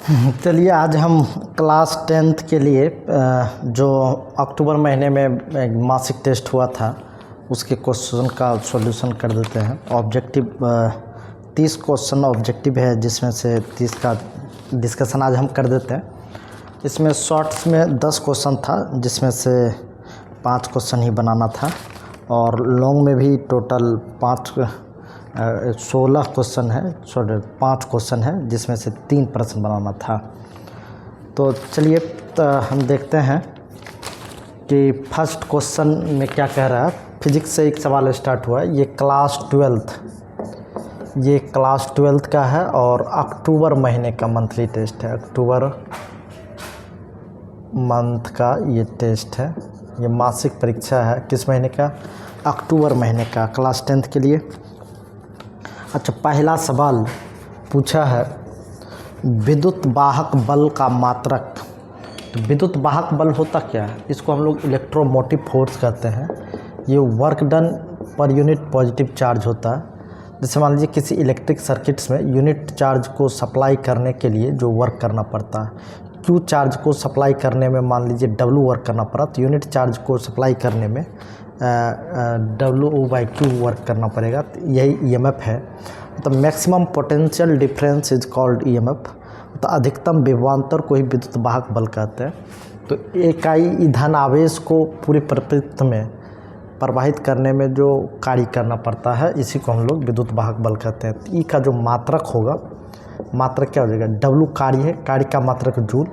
चलिए आज हम क्लास 10th के लिए जो अक्टूबर महीने में एक मासिक टेस्ट हुआ था उसके क्वेश्चन का सॉल्यूशन कर देते हैं। ऑब्जेक्टिव 30 क्वेश्चन ऑब्जेक्टिव है, जिसमें से 30 का डिस्कशन आज हम कर देते हैं। इसमें शॉर्ट्स में 10 क्वेश्चन था, जिसमें से 5 क्वेश्चन ही बनाना था, और लॉन्ग में भी टोटल 16 क्वेश्चन है, 5 क्वेश्चन है, जिसमें से 3 प्रश्न बनाना था। तो चलिए हम देखते हैं कि फर्स्ट क्वेश्चन में क्या कह रहा है। फिजिक्स से एक सवाल स्टार्ट हुआ है। ये क्लास 12th का है और अक्टूबर महीने का मंथली टेस्ट है। अक्टूबर मंथ का ये टेस्ट है, ये मासिक परीक्षा है। किस महीने का? अक्टूबर महीने का, क्लास 10th के लिए। अच्छा, पहला सवाल पूछा है विद्युत वाहक बल का मात्रक। तो विद्युत वाहक बल होता क्या है? इसको हम लोग इलेक्ट्रोमोटिव फोर्स कहते हैं। ये work done per unit positive charge होता है। जैसे मान लीजिए किसी इलेक्ट्रिक सर्किट्स में यूनिट चार्ज को सप्लाई करने के लिए जो वर्क करना पड़ता है, क्यू चार्ज को सप्लाई करने में मान लीजिए डब्ल्यू वर्क करना पड़ा, तो यूनिट चार्ज को सप्लाई करने में W/Q वर्क करना पड़ेगा। तो यही EMF है। तो maximum potential difference is called EMF। तो अधिकतम विभवांतर को ही विद्युत वाहक बल कहते हैं। तो इकाई धन आवेश को पूरी प्रकृति में प्रवाहित करने में जो कार्य करना पड़ता है, इसी को हम लोग विद्युत वाहक बल कहते हैं। तो ई का जो मात्रक होगा, मात्रक क्या हो जाएगा? W कार्य है, कार्य का मात्रक जूल,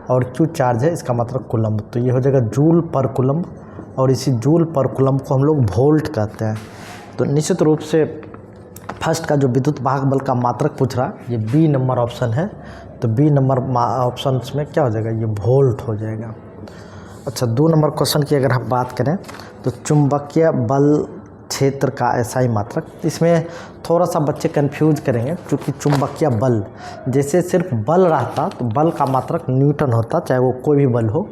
और Q चार्ज है, इसका मात्रक कूलम्ब। तो ये हो जाएगा जूल पर कूलम्ब, और इसी जूल पर कूलम्ब को हम लोग वोल्ट कहते हैं। तो निश्चित रूप से फर्स्ट का जो विद्युत वाहक बल का मात्रक पूछ रहा है, ये बी नंबर ऑप्शन है। तो बी नंबर ऑप्शन में क्या हो जाएगा? ये वोल्ट हो जाएगा। अच्छा, 2 नंबर क्वेश्चन की अगर हम बात करें तो चुंबकीय बल क्षेत्र का एसआई मात्रक। इसमें थोड़ा सा बच्चे कंफ्यूज करेंगे, क्योंकि चुंबकीय बल जैसे सिर्फ बल रहता तो बल का मात्रक न्यूटन होता, चाहे वो कोई भी बल हो,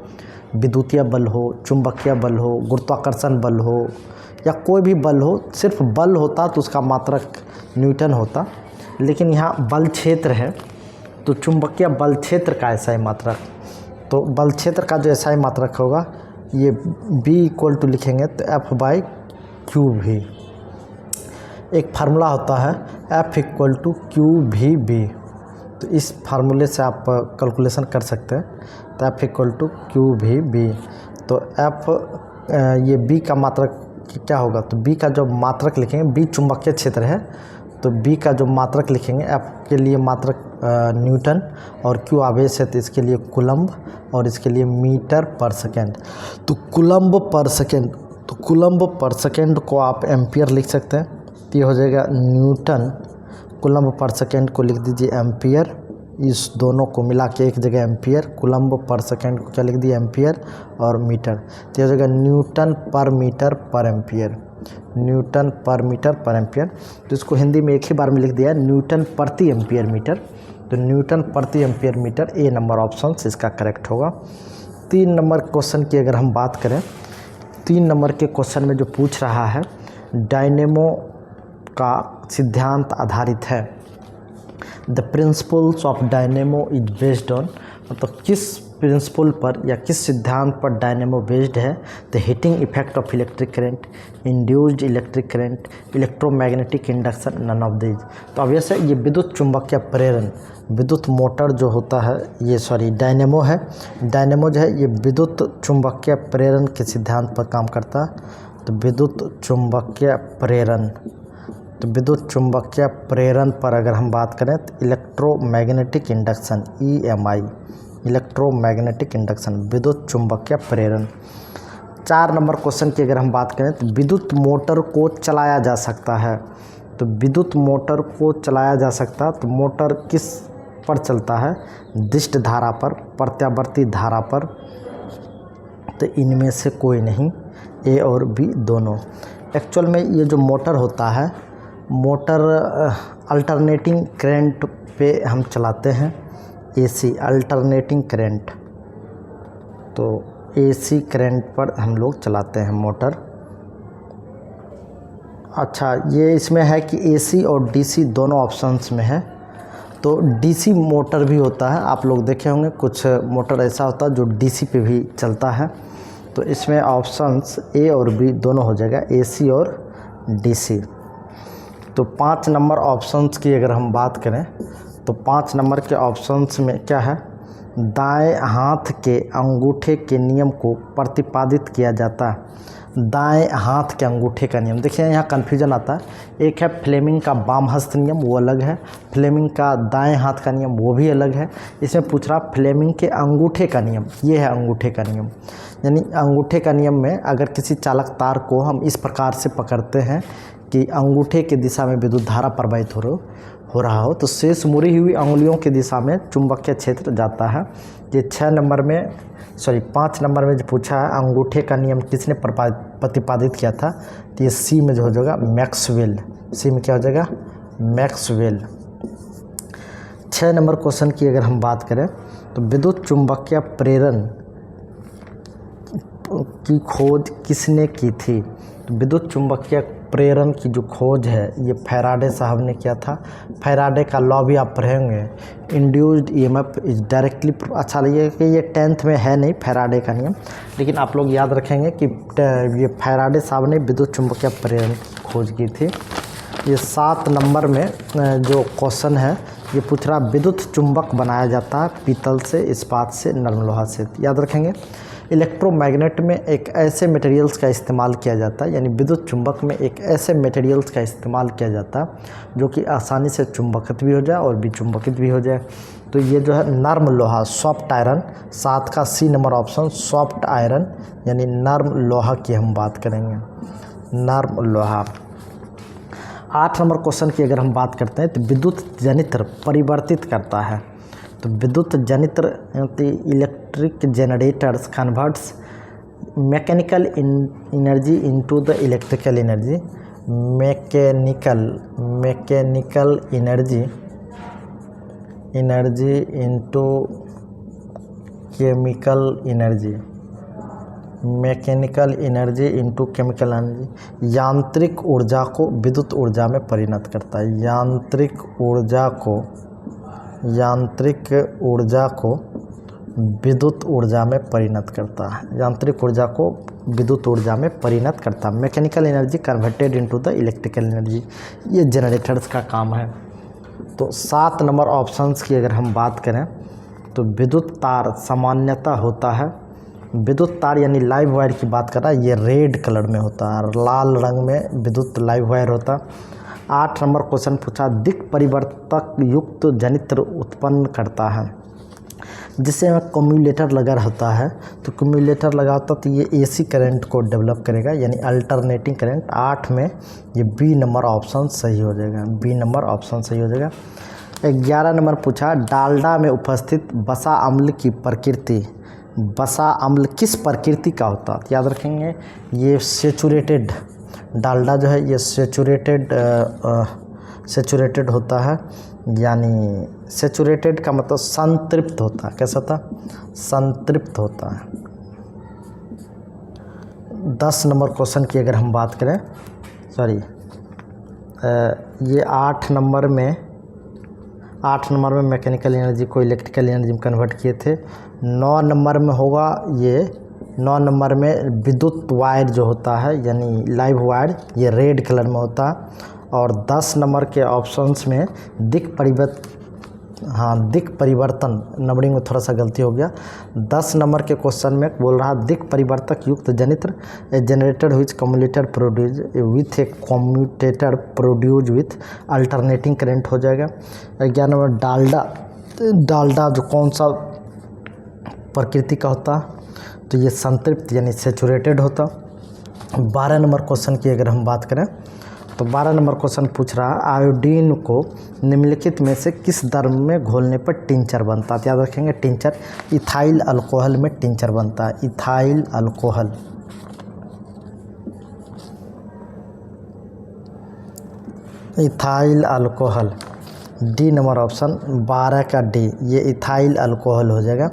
विद्युतीय बल हो, चुंबकीय बल हो, गुरुत्वाकर्षण बल हो, या कोई भी बल हो, सिर्फ बल होता तो उसका मात्रक न्यूटन होता। लेकिन यहाँ बल क्षेत्र है, तो चुंबकीय बल क्षेत्र का एसआई मात्रक, तो बल क्षेत्र का जो एसआई मात्रक होगा, ये B = लिखेंगे तो F/Q_V। एक फार्मूला होता है F = Q_V_B। तो इस फार्मूले से आप कैलकुलेशन कर सकते हैं। तो F = Q_V_B। तो F ये B का मात्रक क्या होगा? तो B का जो मात्रक लिखेंगे, B चुंबकीय क्षेत्र है, तो B का जो मात्रक लिखेंगे, F के लिए मात्रक न्यूटन, और Q आवेश है तो इसके लिए कूलम्ब, और इसके लिए मीटर पर सेकेंड। तो कूलम्ब पर सेकेंड को आप एम्पियर लिख सकते हैं। तो ये हो जाएगा न्यूटन। कूलम्ब पर सेकेंड को लिख दीजिए एम्पियर, इस दोनों को मिला के एक जगह एम्पियर। कूलम्ब पर सेकेंड को क्या लिख दिए? एम्पियर, और मीटर। तो ये हो जाएगा न्यूटन पर मीटर पर एम्पियर, न्यूटन पर मीटर पर एम्पियर। तो इसको हिंदी में एक ही बार में लिख दिया न्यूटन प्रति एम्पियर मीटर। तो न्यूटन प्रति एम्पियर मीटर, ए नंबर ऑप्शन इसका करेक्ट होगा। 3 नंबर क्वेश्चन की अगर हम बात करें, 3 नंबर के क्वेश्चन में जो पूछ रहा है, डायनेमो का सिद्धांत आधारित है। The principles of dynamo is based on, मतलब किस प्रिंसिपल पर या किस सिद्धांत पर डायनेमो बेस्ड है? The heating effect of electric current, induced electric current, electromagnetic induction, none of these. तो ऑब्वियस है ये विद्युत चुंबकीय प्रेरण, विद्युत मोटर जो होता है, ये डायनेमो है। डायनेमो जो है ये विद्युत चुंबकीय प्रेरण के सिद्धांत पर काम करता है। तो विद्युत चुंबकीय प्रेरण, तो विद्युत चुंबकीय प्रेरण पर अगर हम बात करें तो electromagnetic induction, EMI, electromagnetic induction, विद्युत चुंबकीय प्रेरण। 4 नंबर क्वेश्चन की अगर हम बात करें तो विद्युत मोटर को चलाया जा सकता है। तो विद्युत मोटर को चलाया जा सकता है, तो मोटर किस पर चलता है? दिष्ट धारा पर, प्रत्यावर्ती धारा पर। तो इनमें से कोई नहीं, A और B दोनों। एक्चुअल में ये जो मोटर होता है, मोटर अल्टरनेटिंग करंट पे हम चलाते हैं, AC अल्टरनेटिंग करंट। तो AC करंट पर हम लोग चलाते हैं मोटर। अच्छा, ये इसमें है कि AC और DC दोनों ऑप्शंस में है। तो डीसी मोटर भी होता है, आप लोग देखे होंगे कुछ मोटर ऐसा होता है जो डीसी पे भी चलता है। तो इसमें ऑप्शंस ए और बी दोनों हो जाएगा, एसी और डीसी। तो 5 नंबर ऑप्शंस की अगर हम बात करें तो 5 नंबर के ऑप्शंस में क्या है, दाएं हाथ के अंगूठे के नियम को प्रतिपादित किया जाता है। दाएं हाथ के अंगूठे का नियम, देखिए यहाँ कन्फ्यूजन आता है। एक है फ्लेमिंग का बाम हस्त नियम, वो अलग है। फ्लेमिंग का दाएं हाथ का नियम वो भी अलग है। इसमें पूछ रहा फ्लेमिंग के अंगूठे का नियम, ये है अंगूठे का नियम। यानी अंगूठे का नियम में अगर किसी चालक तार को हम इस प्रकार से पकड़ते हैं कि अंगूठे की दिशा में विद्युत धारा प्रवाहित हो रहा हो, तो शेष मुड़ी हुई अंगुलियों की दिशा में चुंबकीय क्षेत्र जाता है। ये 5 नंबर में जो पूछा है अंगूठे का नियम किसने प्रतिपादित किया था, तो ये सी में जो हो जाएगा मैक्सवेल। सी में क्या हो जाएगा, मैक्सवेल। 6 नंबर क्वेश्चन की अगर हम बात करें तो विद्युत चुंबकीय प्रेरण की खोज किसने की थी। तो विद्युत चुंबकीय प्रेरण की जो खोज है ये फैराडे साहब ने किया था। फैराडे का लॉ भी आप पढ़ेंगे, इंड्यूस्ड ईएमएफ इज डायरेक्टली। अच्छा लगे कि ये 10th में है नहीं फैराडे का नियम, लेकिन आप लोग याद रखेंगे कि ये फैराडे साहब ने विद्युत चुंबकीय प्रेरण की खोज की थी। ये 7 नंबर में जो क्वेश्चन है ये पूछ रहा विद्युत चुंबक बनाया जाता है पीतल से, इस्पात से, नरम लोहा से। याद रखेंगे इलेक्ट्रोमैग्नेट में एक ऐसे मटेरियल्स का इस्तेमाल किया जाता है, यानी विद्युत चुंबक में एक ऐसे मटेरियल्स का इस्तेमाल किया जाता है जो कि आसानी से चुंबकित भी हो जाए और विचुंबकित भी हो जाए। तो ये जो है नर्म लोहा, सॉफ्ट आयरन, 7 का C number option soft iron यानी नर्म लोहा की हम बात करेंगे, नर्म लोहा। 8 नंबर क्वेश्चन की अगर हम बात करते हैं तो विद्युत जनित्र परिवर्तित करता है। तो विद्युत जनित्र electric generators converts mechanical energy into the electrical energy, mechanical energy into chemical energy, mechanical energy into chemical energy. यांत्रिक ऊर्जा को विद्युत ऊर्जा में परिणत करता है। यांत्रिक ऊर्जा को विद्युत ऊर्जा में परिणत करता है। यांत्रिक ऊर्जा को विद्युत ऊर्जा में परिणत करता है। Mechanical energy converted into the electrical energy, ये जनरेटर्स का काम है। तो 7 नंबर ऑप्शंस की अगर हम बात करें तो विद्युत तार सामान्यतः होता है, विद्युत तार यानी लाइव वायर की बात कर रहा है, ये रेड कलर में होता है, लाल रंग में विद्युत लाइव वायर होता है। 8 नंबर क्वेश्चन पूछा दिक् परिवर्तक युक्त जनित्र उत्पन्न करता है, जिससे कम्यूलेटर लगा होता है। तो कम्यूलेटर लगा होता तो ये एसी करंट को डेवलप करेगा यानी अल्टरनेटिंग करंट। 8 में ये बी नंबर ऑप्शन सही हो जाएगा, बी नंबर ऑप्शन सही हो जाएगा। 11 नंबर पूछा डालडा में उपस्थित वसा अम्ल की प्रकृति, वसा अम्ल किस प्रकृति का होता है। याद रखेंगे ये सेचुरेटेड, डालडा जो है ये सेचुरेटेड होता है, यानी सेचुरेटेड का मतलब संतृप्त होता है। कैसा होता है, संतृप्त होता है। 10 नंबर क्वेश्चन की अगर हम बात करें, ये 8 नंबर में मैकेनिकल एनर्जी को इलेक्ट्रिकल एनर्जी में कन्वर्ट किए थे। 9 नंबर में होगा ये, 9 नंबर में विद्युत वायर जो होता है यानी लाइव वायर, ये रेड कलर में होता है। और 10 नंबर के ऑप्शंस में दिक् परिवर्तन, नंबरिंग में थोड़ा सा गलती हो गया। 10 नंबर के क्वेश्चन में बोल रहा दिक् परिवर्तक युक्त जनित्र a generator which commutator produce with a commutator produce with alternating current हो जाएगा। 11 नंबर डालडा जो कौन सा प्रकृति का होता, तो ये संतृप्त यानी सेचुरेटेड होता। 12 नंबर क्वेश्चन की अगर हम बात करें तो 12 नंबर क्वेश्चन पूछ रहा है आयोडीन को निम्नलिखित में से किस दर में घोलने पर टिंचर बनता है। याद रखेंगे टिंचर इथाइल अल्कोहल में टिंचर बनता है, ethyl alcohol. Ethyl alcohol, D number option 12 का डी, ये इथाइल अल्कोहल हो जाएगा।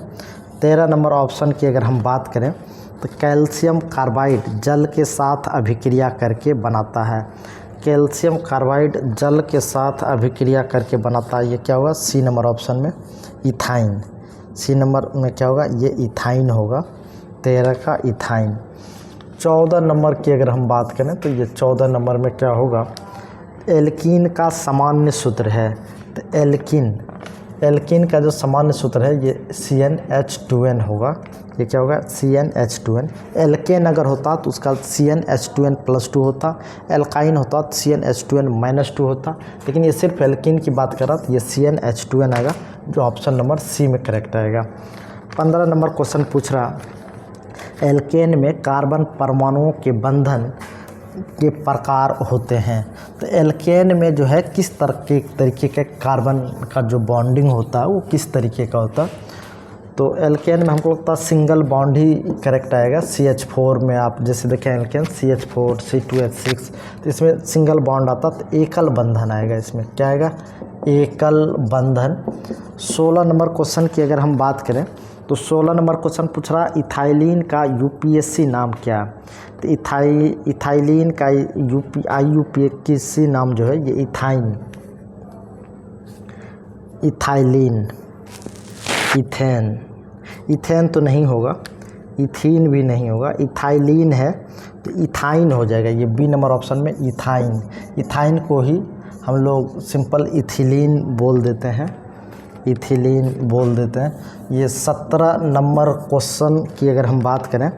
13 नंबर ऑप्शन की अगर हम बात करें तो कैल्शियम कार्बाइड जल के साथ अभिक्रिया करके बनाता है। कैल्शियम कार्बाइड जल के साथ अभिक्रिया करके बनाता है, ये क्या होगा? सी नंबर ऑप्शन में इथाइन। सी नंबर में क्या होगा? ये इथाइन होगा, 13 का इथाइन। 14 नंबर की अगर हम बात करें तो ये 14 नंबर में क्या होगा? एल्कीन का सामान्य सूत्र है। तो एल्कीन का जो सामान्य सूत्र है ये CnH2n होगा। ये क्या होगा? CnH2n। एल्केन अगर होता तो उसका CnH2n+2 होता, एल्काइन होता तो CnH2n-2 होता, लेकिन ये सिर्फ एल्कीन की बात कर रहा तो ये CnH2n आएगा, जो ऑप्शन नंबर सी में करेक्ट आएगा। 15 नंबर क्वेश्चन पूछ रहा, एल्केन में कार्बन परमाणुओं के बंधन के प्रकार होते हैं। तो एल्केन में जो है किस तरीके के कार्बन का जो बॉन्डिंग होता है वो किस तरीके का होता है? तो एल्केन में हमको लगता है सिंगल बॉन्ड ही करेक्ट आएगा। CH4 में आप जैसे देखें एल्केन CH4 C2H6, तो इसमें सिंगल बॉन्ड आता तो एकल बंधन आएगा। इसमें क्या आएगा? एकल बंधन। 16 नंबर क्वेश्चन की अगर हम बात करें तो 16 नंबर क्वेश्चन पूछ रहा, इथाइलिन का UPSC नाम क्या है? तो इथाइलिन का IUPAC नाम जो है ये इथाइलिन, इथेन तो नहीं होगा, इथीन भी नहीं होगा, इथाइलिन है तो इथाइन हो जाएगा। ये बी नंबर ऑप्शन में इथाइन को ही हम लोग सिंपल इथिलीन बोल देते हैं, ये 17 नंबर क्वेश्चन की अगर हम बात करें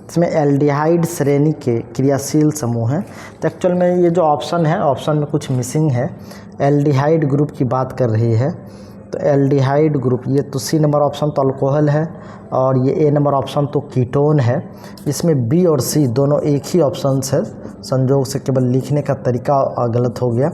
इसमें एल्डिहाइड श्रेणी के क्रियाशील समूह हैं। तो एक्चुअल में ये जो ऑप्शन है, ऑप्शन में कुछ मिसिंग है। एल्डिहाइड ग्रुप की बात कर रही है, तो एल्डिहाइड ग्रुप ये तो सी नंबर ऑप्शन तो अल्कोहल है और ये ए नंबर ऑप्शन तो कीटोन है। इसमें बी और सी दोनों एक ही ऑप्शंस है, संजोग से केवल लिखने का तरीका गलत हो गया,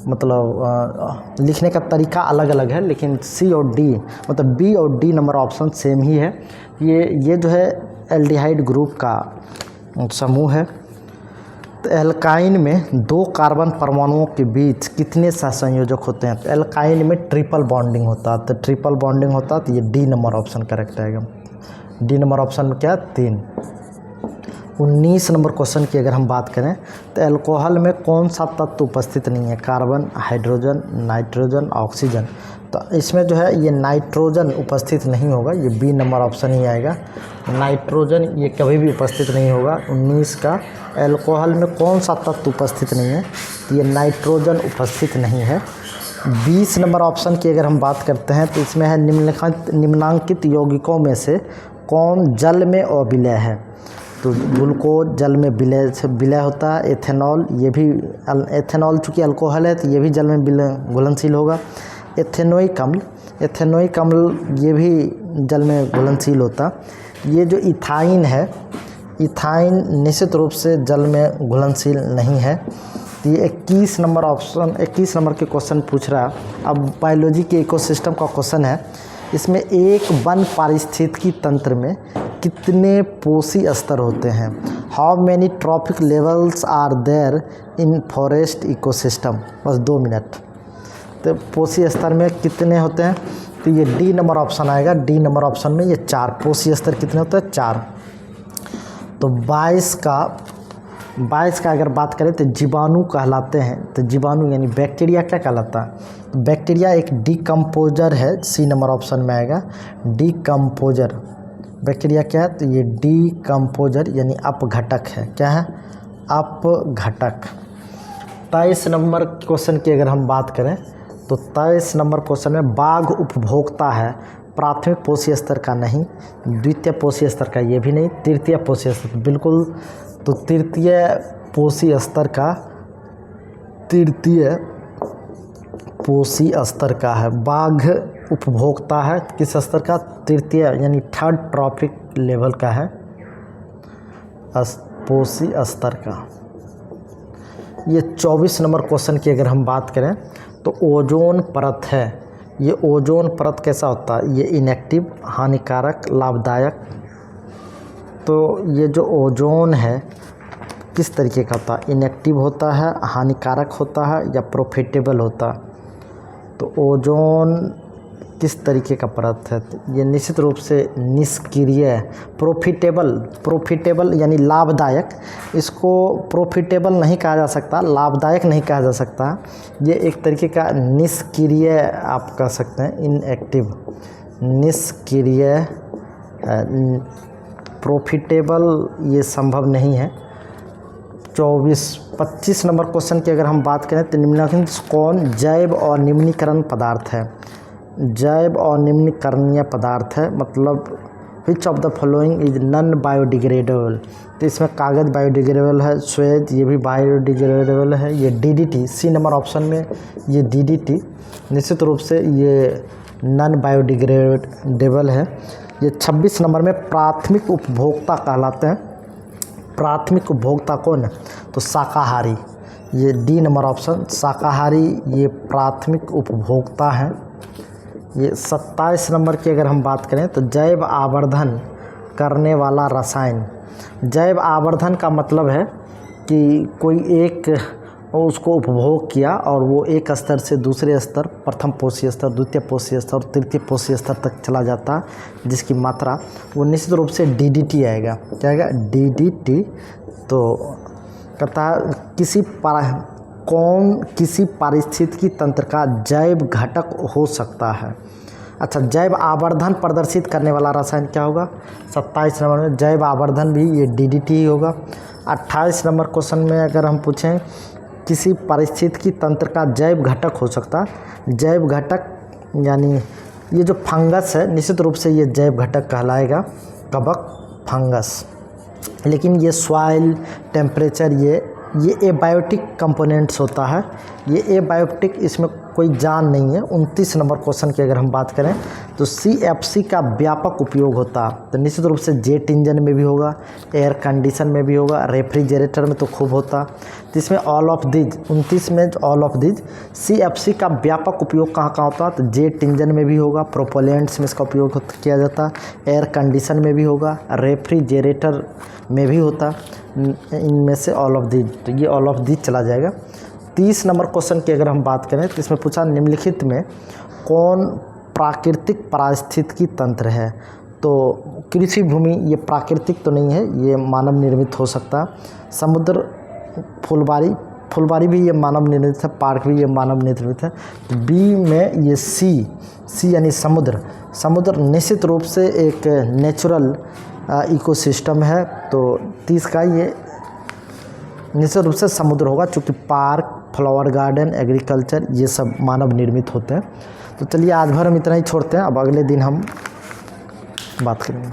मतलब लिखने का तरीका अलग अलग है, लेकिन सी और डी मतलब बी और डी नंबर ऑप्शन सेम ही है। ये जो है एल्डिहाइड ग्रुप का समूह है। तो एल्काइन में 2 कार्बन परमाणुओं के बीच कितने सहसंयोजक होते हैं? तो एल्काइन में ट्रिपल बॉन्डिंग होता है, तो ट्रिपल बॉन्डिंग होता है तो ये डी नंबर ऑप्शन करेक्ट आएगा। डी नंबर ऑप्शन में क्या? 3। 19 नंबर क्वेश्चन की अगर हम बात करें तो अल्कोहल में कौन सा तत्व उपस्थित नहीं है? Carbon, hydrogen, nitrogen, oxygen. तो इसमें जो है ये नाइट्रोजन उपस्थित नहीं होगा, ये बी नंबर ऑप्शन ही आएगा। नाइट्रोजन ये कभी भी उपस्थित नहीं होगा। 19 का अल्कोहल में कौन सा तत्व उपस्थित नहीं है? तो ये नाइट्रोजन उपस्थित नहीं है। 20 नंबर ऑप्शन की अगर हम बात करते हैं तो इसमें है निम्नांकित यौगिकों में से कौन जल में अविलय है? तो ग्लूकोज जल में विलय होता है। एथेनॉल, ये भी एथेनॉल चूँकि अल्कोहल है तो ये भी जल में घुलनशील होगा। एथेनोइक अम्ल ये भी जल में घुलनशील होता। ये जो इथाइन है, इथाइन निश्चित रूप से जल में घुलनशील नहीं है। तो ये 21 नंबर के क्वेश्चन पूछ रहा है। अब बायोलॉजी के इकोसिस्टम का क्वेश्चन है। इसमें एक वन पारिस्थितिकी तंत्र में कितने पोषी स्तर होते हैं? How many trophic levels are there in forest ecosystem? बस 2 मिनट। तो पोषी स्तर में कितने होते हैं? तो ये डी नंबर ऑप्शन आएगा। डी नंबर ऑप्शन में ये 4 पोषी स्तर कितने होते हैं? 4। तो 22 का अगर बात करें तो जीवाणु कहलाते हैं। तो जीवाणु यानी बैक्टीरिया क्या कहलाता है? तो बैक्टीरिया एक डिकम्पोजर है, सी नंबर ऑप्शन में आएगा। डिकम्पोजर बैक्टीरिया क्या है? तो ये डिकम्पोजर यानी अपघटक है। क्या है? अपघटक। 23 नंबर क्वेश्चन की अगर हम बात करें तो 23 नंबर क्वेश्चन में बाघ उपभोक्ता है, प्राथमिक पोषी स्तर का नहीं, द्वितीय पोषी स्तर का ये भी नहीं, तृतीय पोषी स्तर बिल्कुल। तो तृतीय पोषी स्तर का है। बाघ उपभोक्ता है किस स्तर का? तृतीय यानी 3rd ट्रॉपिक लेवल का है, पोषी स्तर का। ये 24 नंबर क्वेश्चन की अगर हम बात करें तो ओजोन परत है। ये ओजोन परत कैसा होता है? ये इनएक्टिव, हानिकारक, लाभदायक। तो ये जो ओजोन है किस तरीके का होता है? इनएक्टिव होता है, हानिकारक होता है या प्रॉफिटेबल होता है? तो ओजोन किस तरीके का परत है? ये निश्चित रूप से निष्क्रिय है। प्रॉफिटेबल यानी लाभदायक, इसको प्रॉफिटेबल नहीं कहा जा सकता, लाभदायक नहीं कहा जा सकता। ये एक तरीके का निष्क्रिय आप कह सकते हैं, इनएक्टिव, निष्क्रिय। प्रॉफिटेबल ये संभव नहीं है। 25 नंबर क्वेश्चन की अगर हम बात करें तो निम्नलिखित कौन जैव और निम्नीकरण पदार्थ है? जैव और निम्नीकरणीय पदार्थ है, मतलब which of the following is non biodegradable. तो इसमें कागज़ बायोडिग्रेडेबल है, श्वेत ये भी बायोडिग्रेडेबल है, ये DDT, सी नंबर ऑप्शन में ये DDT निश्चित रूप से ये नॉन बायोडिग्रेडेबल है। ये 26 नंबर में प्राथमिक उपभोक्ता कहलाते हैं। प्राथमिक उपभोक्ता कौन है? तो शाकाहारी, ये D नंबर ऑप्शन, शाकाहारी ये प्राथमिक उपभोक्ता हैं। ये 27 नंबर की अगर हम बात करें तो जैव आवर्धन करने वाला रसायन। जैव आवर्धन का मतलब है कि कोई एक उसको उपभोग किया और वो एक स्तर से दूसरे स्तर, प्रथम पोषी स्तर, द्वितीय पोषी स्तर और तृतीय पोषी स्तर तक चला जाता है, जिसकी मात्रा वो निश्चित रूप से DDT आएगा। क्या आएगा? DDT। तो कहता है किसी पारिस्थितिकी तंत्र का जैव घटक हो सकता है। अच्छा, जैव आवर्धन प्रदर्शित करने वाला रसायन क्या होगा? 27 नंबर में जैव आवर्धन भी ये DDT ही होगा। 28 नंबर क्वेश्चन में अगर हम पूछें किसी पारिस्थितिकी तंत्र का जैव घटक हो सकता है, जैव घटक यानी ये जो फंगस है निश्चित रूप से ये जैव घटक कहलाएगा, कवक फंगस। लेकिन ये सॉइल टेम्परेचर ये एबायोटिक कंपोनेंट्स होता है, ये एबायोटिक, इसमें कोई जान नहीं है। 29 नंबर क्वेश्चन की अगर हम बात करें तो CFC का व्यापक उपयोग होता है, तो निश्चित रूप से जेट इंजन में भी होगा, एयर कंडीशन में भी होगा, रेफ्रिजरेटर में तो खूब होता। तो इसमें ऑल ऑफ दीज, 29 में ऑल ऑफ दीज CFC का व्यापक उपयोग कहाँ कहाँ होता है? तो जेट इंजन में भी होगा, प्रोपेलेंट्स में इसका उपयोग किया जाता, एयर कंडीशन में भी होगा, रेफ्रिजरेटर में भी होता, इनमें से ऑल ऑफ दीज। तो ये ऑल ऑफ दीज चला जाएगा। 30 नंबर क्वेश्चन की अगर हम बात करें तो इसमें पूछा निम्नलिखित में कौन प्राकृतिक पारिस्थितिकी तंत्र है? तो कृषि भूमि ये प्राकृतिक तो नहीं है, ये मानव निर्मित हो सकता है। समुद्र, फुलबाड़ी भी ये मानव निर्मित है, पार्क भी ये मानव निर्मित है। तो B में ये सी यानी समुद्र निश्चित रूप से एक नेचुरल इकोसिस्टम है। तो 30 का ये निश्चित रूप से समुद्र होगा, चूँकि पार्क, फ्लावर गार्डन, एग्रीकल्चर ये सब मानव निर्मित होते हैं। तो चलिए आज भर हम इतना ही छोड़ते हैं, अब अगले दिन हम बात करेंगे।